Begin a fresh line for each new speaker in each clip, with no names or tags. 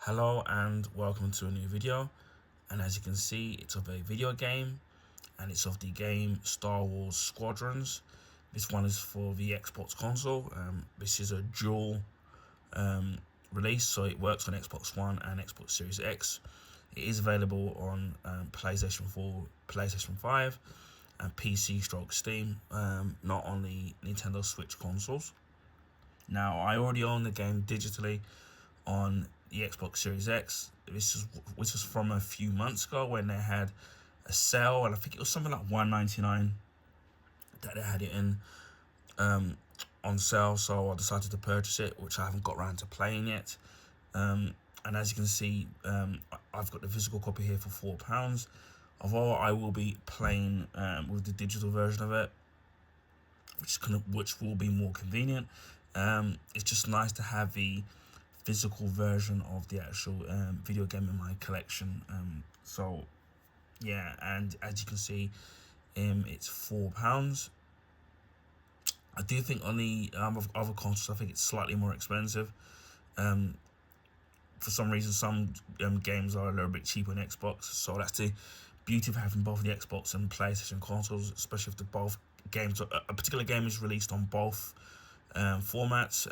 Hello and welcome to a new video, and as you can see, it's of a video game and it's of the game Star Wars Squadrons. This one is for the Xbox console. This is a dual release, so it works on Xbox One and Xbox Series X. It is available on PlayStation 4, PlayStation 5 and PC stroke Steam, not on the Nintendo Switch consoles. Now, I already own the game digitally on the Xbox Series X. This was from a few months ago when they had a sale, and I think it was something like $1.99 that they had it in on sale. So I decided to purchase it, which I haven't got around to playing yet. And as you can see, I've got the physical copy here for £4. Although I will be playing with the digital version of it, which will be more convenient. It's just nice to have the physical version of the actual video game in my collection. So yeah, and as you can see, it's £4. I do think on the other consoles, I think it's slightly more expensive. For some reason, some games are a little bit cheaper on Xbox, so that's the beauty of having both the Xbox and PlayStation consoles, especially if both games, a particular game is released on both formats.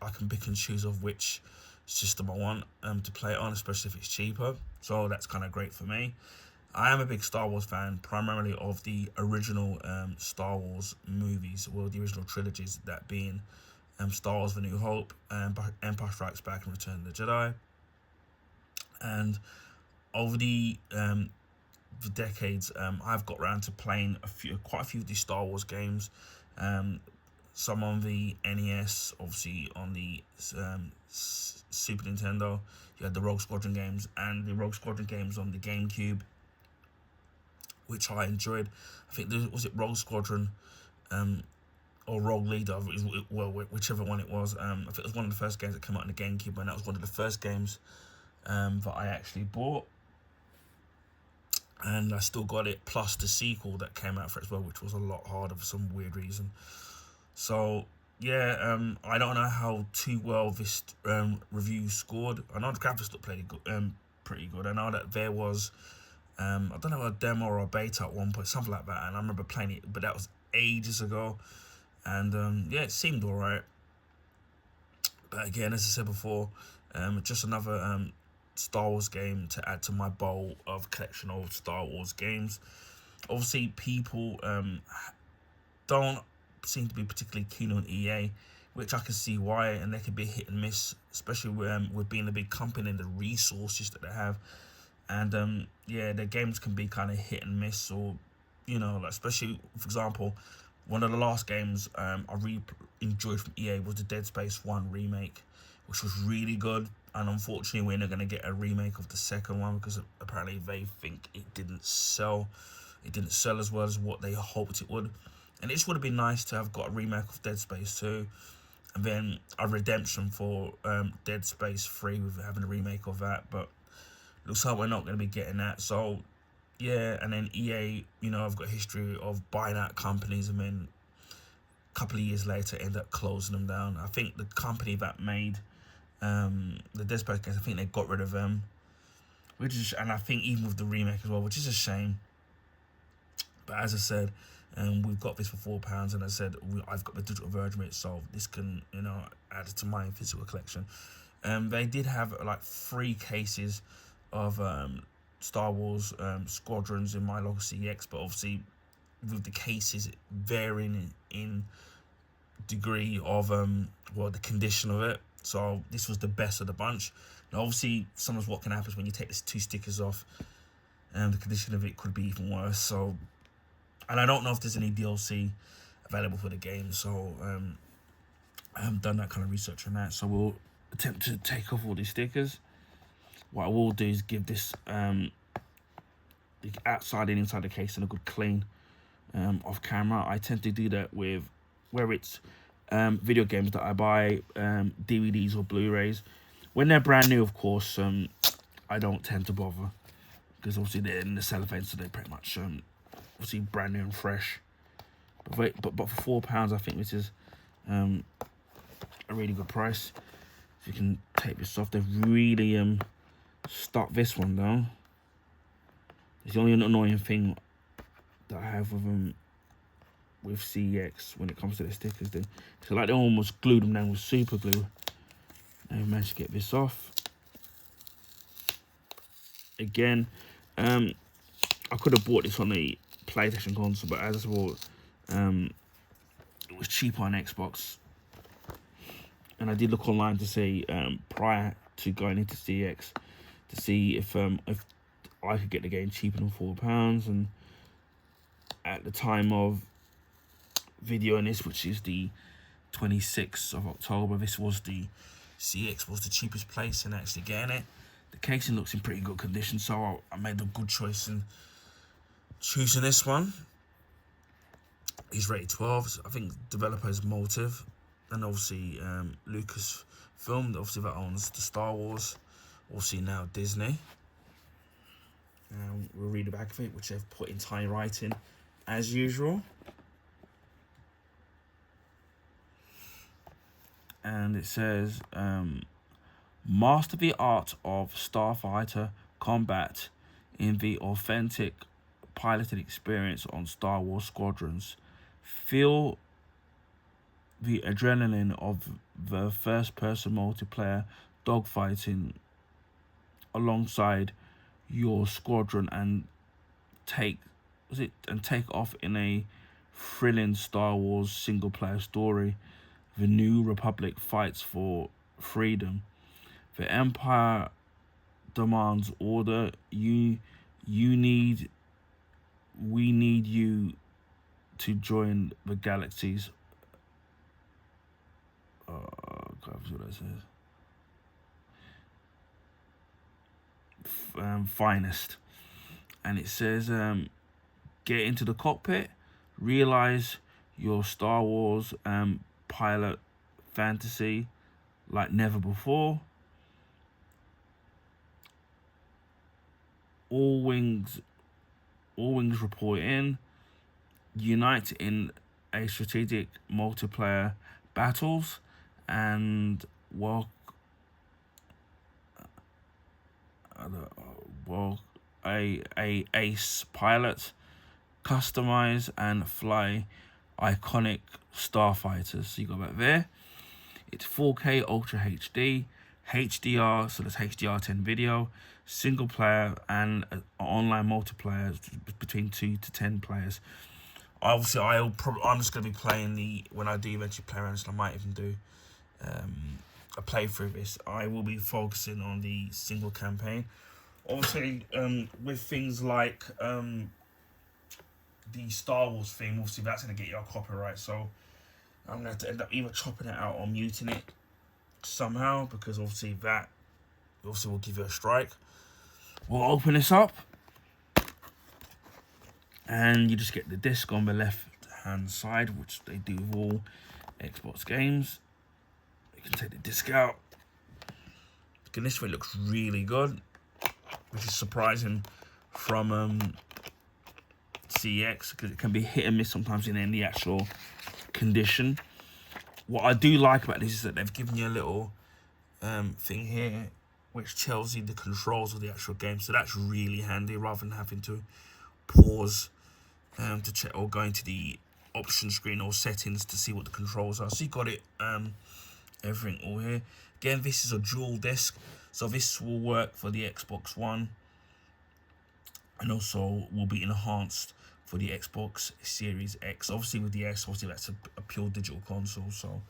I can pick and choose of which system I want to play it on, especially if it's cheaper. So that's kind of great for me. I am a big Star Wars fan, primarily of the original Star Wars movies, well, the original trilogies, that being Star Wars: The New Hope, Empire Strikes Back, and Return of the Jedi. And over the decades, I've got around to playing quite a few of these Star Wars games. Some on the NES, obviously on the Super Nintendo. You had the Rogue Squadron games and the Rogue Squadron games on the GameCube, which I enjoyed. I think was it Rogue Squadron or Rogue Leader, well, whichever one it was. I think it was one of the first games that came out on the GameCube, and that was one of the first games that I actually bought. And I still got it, plus the sequel that came out for it as well, which was a lot harder for some weird reason. So yeah, I don't know how too well this review scored. I know the graphics look pretty good. I know that there was I don't know, a demo or a beta at one point, something like that, and I remember playing it, but that was ages ago. And yeah, it seemed alright. But again, as I said before, just another Star Wars game to add to my bowl of collection of Star Wars games. Obviously, people don't seem to be particularly keen on EA, which I can see why, and they can be hit and miss, especially with being a big company and the resources that they have. And yeah, their games can be kind of hit and miss, or like, especially, for example, one of the last games I really enjoyed from EA was the Dead Space 1 remake, which was really good. And unfortunately, we're not going to get a remake of the second one because apparently they think it didn't sell. It didn't sell as well as what they hoped it would. And it just would have been nice to have got a remake of Dead Space 2, and then a redemption for Dead Space 3 with having a remake of that. But looks like we're not going to be getting that. So yeah, and then EA, I've got a history of buying out companies and then a couple of years later end up closing them down. I think the company that made the Dead Space games, I think they got rid of them, and I think even with the remake as well, which is a shame. But as I said, we've got this for £4, and as I said, I've got the digital version of it, so this can add to my physical collection. They did have like 3 cases of Star Wars Squadrons in my local CX, but obviously with the cases varying in degree of the condition of it. So this was the best of the bunch. Now obviously, sometimes what can happen is when you take these 2 stickers off, the condition of it could be even worse. So, and I don't know if there's any DLC available for the game, so I haven't done that kind of research on that. So we'll attempt to take off all these stickers. What I will do is give this the outside and inside the case a good clean off camera. I tend to do that with where it's video games that I buy, DVDs or Blu-rays. When they're brand new, of course, I don't tend to bother, because obviously they're in the cellophane, so they're pretty much obviously brand new and fresh. But for £4, I think this is a really good price. So you can take this off. They've really stuck this one down. It's the only annoying thing that I have with CEX when it comes to the stickers. So like they almost glued them down with super glue. And we managed to get this off. Again, I could have bought this on the PlayStation console, but as I saw, it was cheaper on Xbox. And I did look online to see prior to going into CX to see if I could get the game cheaper than £4. And at the time of videoing this, which is the 26th of October, this was the CX was the cheapest place in actually getting it. The casing looks in pretty good condition, so I made a good choice in choosing this one. He's rated 12. I think developer is Motive, and obviously Lucasfilm, obviously that owns the Star Wars. Obviously now Disney. We'll read the back of it, which they've put in tiny writing as usual. And it says, master the art of starfighter combat in the authentic piloted experience on Star Wars Squadrons. Feel the adrenaline of the first-person multiplayer dogfighting alongside your squadron and take off in a thrilling Star Wars single-player story. The New Republic fights for freedom. The Empire demands order. We need you to join the galaxy's what that says. Finest. And it says get into the cockpit, realize your Star Wars pilot fantasy like never before. All wings report in. Unite in a strategic multiplayer battles and a ace pilot, customize and fly iconic starfighters. So you got that there. It's 4K Ultra HD, HDR, so that's HDR10 video, single player and online multiplayer between 2 to 10 players. Obviously, I'm just going to be playing when I do eventually play around, so I might even do a playthrough of this. I will be focusing on the single campaign. Obviously, with things like the Star Wars theme, obviously that's going to get you a copyright, so I'm going to have to end up either chopping it out or muting it somehow, because obviously that will give you a strike. We'll open this up, and you just get the disc on the left hand side, which they do with all Xbox games. You can take the disc out. Again, this way looks really good, which is surprising from CEX, because it can be hit and miss sometimes in the actual condition. What I do like about this is that they've given you a little thing here which tells you the controls of the actual game, so that's really handy rather than having to pause to check or go into the option screen or settings to see what the controls are. So you got it everything all here. Again, this is a dual disc, so this will work for the Xbox One and also will be enhanced for the Xbox Series X. Obviously with the S, obviously that's a pure digital console, so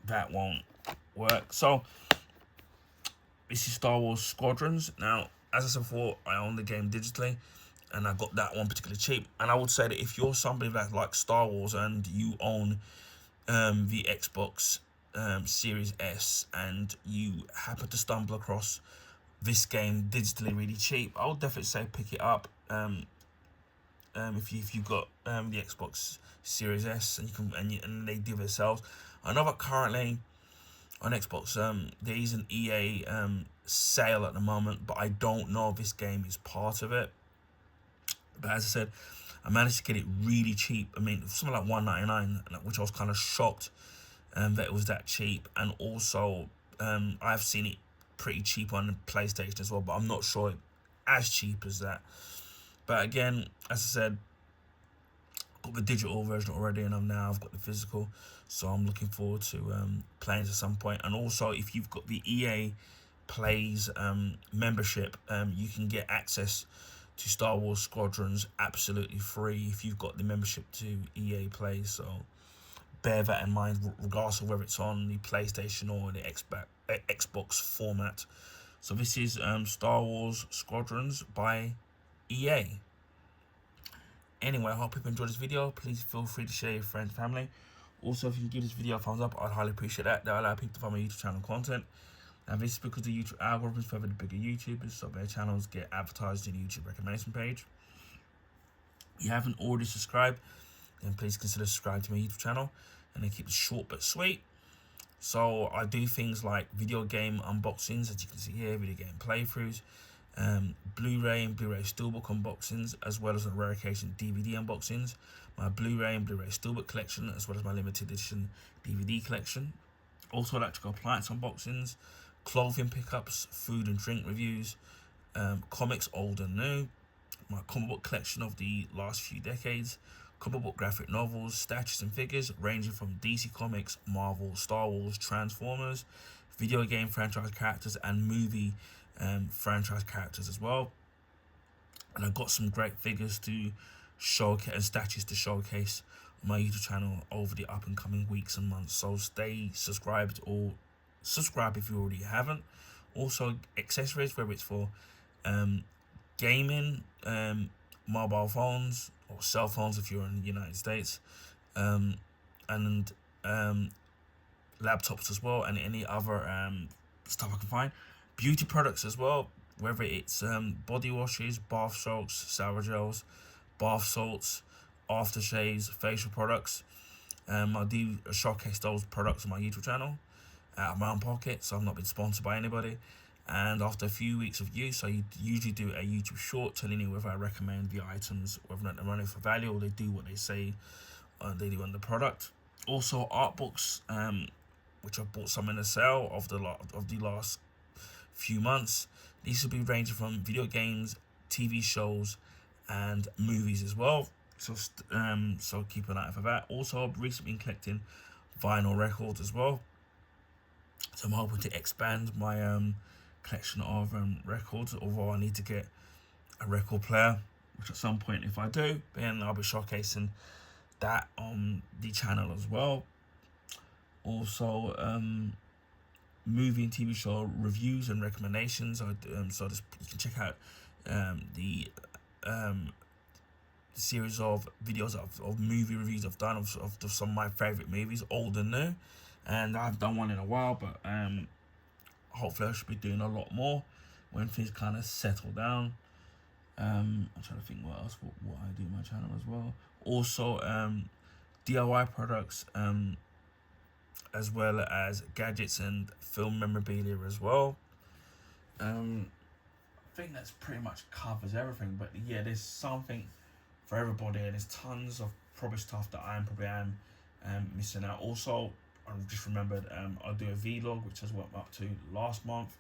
that won't work. So this is Star Wars Squadrons. Now, as I said before, I own the game digitally, and I got that one particularly cheap. And I would say that if you're somebody that likes Star Wars and you own the Xbox Series S and you happen to stumble across this game digitally really cheap, I would definitely say pick it up. If you've got the Xbox Series S and and they do themselves. I know that currently on Xbox there is an EA sale at the moment, but I don't know if this game is part of it. But as I said, I managed to get it really cheap. I mean, something like $1.99, which I was kind of shocked that it was that cheap. And also I've seen it pretty cheap on PlayStation as well, but I'm not sure as cheap as that. But again, as I said, got the digital version already, and I've got the physical, so I'm looking forward to playing at some point. And also, if you've got the EA Plays membership, you can get access to Star Wars Squadrons absolutely free if you've got the membership to EA Play. So bear that in mind, regardless of whether it's on the PlayStation or the Xbox format. So this is Star Wars Squadrons by EA. Anyway, I hope people enjoyed this video. Please feel free to share your friends and family. Also, if you can give this video a thumbs up, I'd highly appreciate that. That will allow people to find my YouTube channel content. And this is because the YouTube algorithms favor the bigger YouTubers, so their channels get advertised in the YouTube recommendation page. If you haven't already subscribed, then please consider subscribing to my YouTube channel. And then keep it short but sweet. So I do things like video game unboxings, as you can see here, video game playthroughs, Blu-ray and Blu-ray Steelbook unboxings, as well as on rare occasion DVD unboxings, my Blu-ray and Blu-ray Steelbook collection, as well as my limited edition DVD collection. Also electrical appliance unboxings, clothing pickups, food and drink reviews, comics old and new, my comic book collection of the last few decades, comic book graphic novels, statues and figures ranging from DC Comics, Marvel, Star Wars, Transformers, video game franchise characters, and movie franchise characters as well. And I've got some great figures to showcase and statues to showcase on my YouTube channel over the up and coming weeks and months. So stay subscribed, or subscribe if you already haven't. Also accessories, whether it's for gaming, mobile phones or cell phones if you're in the United States, and laptops as well, and any other stuff I can find. Beauty products as well, whether it's body washes, bath salts, shower gels, bath salts, aftershaves, facial products. I do showcase those products on my YouTube channel out of my own pocket, so I've not been sponsored by anybody. And after a few weeks of use, I usually do a YouTube short telling you whether I recommend the items, whether or not they're running for value, or they do what they say they do on the product. Also art books, which I've bought some in a sale of the last few months. These will be ranging from video games, TV shows, and movies as well. So keep an eye out for that. Also, I've recently been collecting vinyl records as well. So I'm hoping to expand my collection of records, although I need to get a record player, which at some point, if I do, then I'll be showcasing that on the channel as well. Also movie and TV show reviews and recommendations. So you can check out the series of videos of movie reviews I've done of some of my favorite movies, old and new. And I haven't done one in a while, but hopefully I should be doing a lot more when things kind of settle down. I'm trying to think what else what I do on my channel as well. Also DIY products, as well as gadgets and film memorabilia as well. I think that's pretty much covers everything, but yeah, there's something for everybody, and there's tons of probably stuff that I probably am missing out. Also, I just remembered I'll do a vlog, which is what I'm up to last month,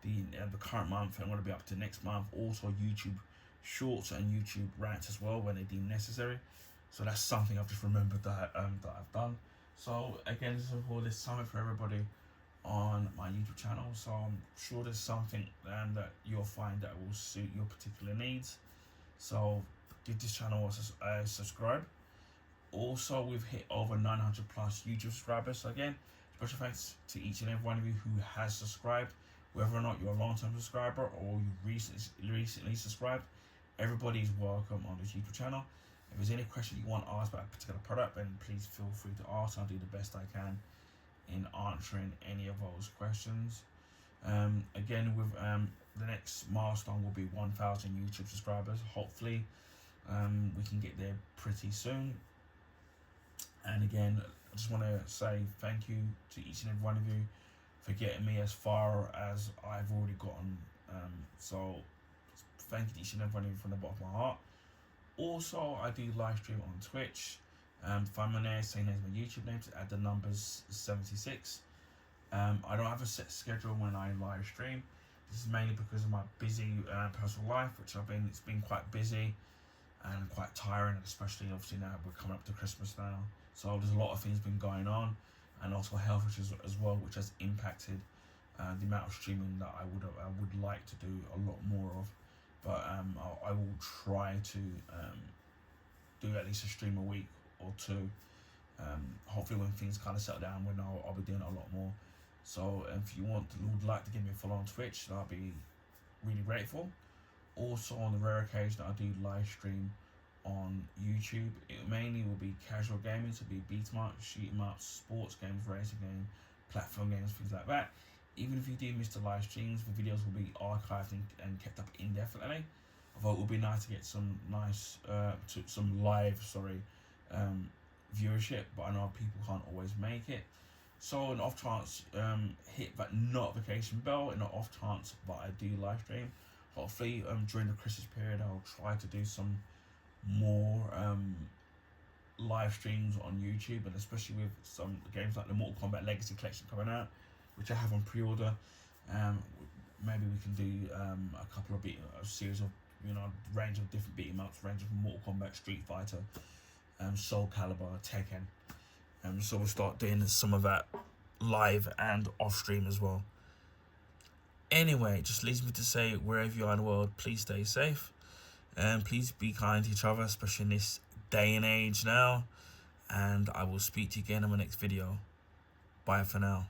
the current month, and I'm going to be up to next month. Also YouTube shorts and YouTube rants as well when they deem necessary. So that's something I've just remembered that I've done. So again, there's something for everybody on my YouTube channel. So I'm sure there's something that you'll find that will suit your particular needs. So give this channel a subscribe. Also, we've hit over 900 plus YouTube subscribers. So again, special thanks to each and every one of you who has subscribed, whether or not you're a long-term subscriber or you recently subscribed. Everybody is welcome on this YouTube channel. If there's any question you want asked about a particular product, then please feel free to ask. I'll do the best I can in answering any of those questions. Again, with the next milestone will be 1,000 YouTube subscribers. Hopefully, we can get there pretty soon. And again, I just want to say thank you to each and every one of you for getting me as far as I've already gotten. So thank you to each and every one of you from the bottom of my heart. Also, I do live stream on Twitch. Find my name, same name as my YouTube name, to add the numbers 76. I don't have a set schedule when I live stream. This is mainly because of my busy personal life, it's been quite busy and quite tiring, especially obviously now we're coming up to Christmas now. So there's a lot of things been going on, and also health issues as well, which has impacted the amount of streaming that I would like to do a lot more of. But I will try to do at least a stream a week or two. Hopefully when things kind of settle down, when I'll be doing it a lot more. So if you would like to give me a follow on Twitch, I'll be really grateful. Also, on the rare occasion I do live stream on YouTube, it mainly will be casual gaming, so it'll be beat 'em up, shoot 'em up, sports games, racing games, platform games, things like that. Even if you do miss the live streams, the videos will be archived and kept up indefinitely. Although it would be nice to get some live viewership, but I know people can't always make it. So in off chance, hit that notification bell in the off chance that I do live stream. Hopefully during the Christmas period I'll try to do some more live streams on YouTube, and especially with some games like the Mortal Kombat Legacy Collection coming out, which I have on pre-order. Maybe we can do a couple of a series of range of different beat 'em ups, range of Mortal Kombat, Street Fighter, Soul Calibur, Tekken. So we'll start doing some of that live and off stream as well. Anyway, just leaves me to say, wherever you are in the world, please stay safe and please be kind to each other, especially in this day and age now. And I will speak to you again in my next video. Bye for now.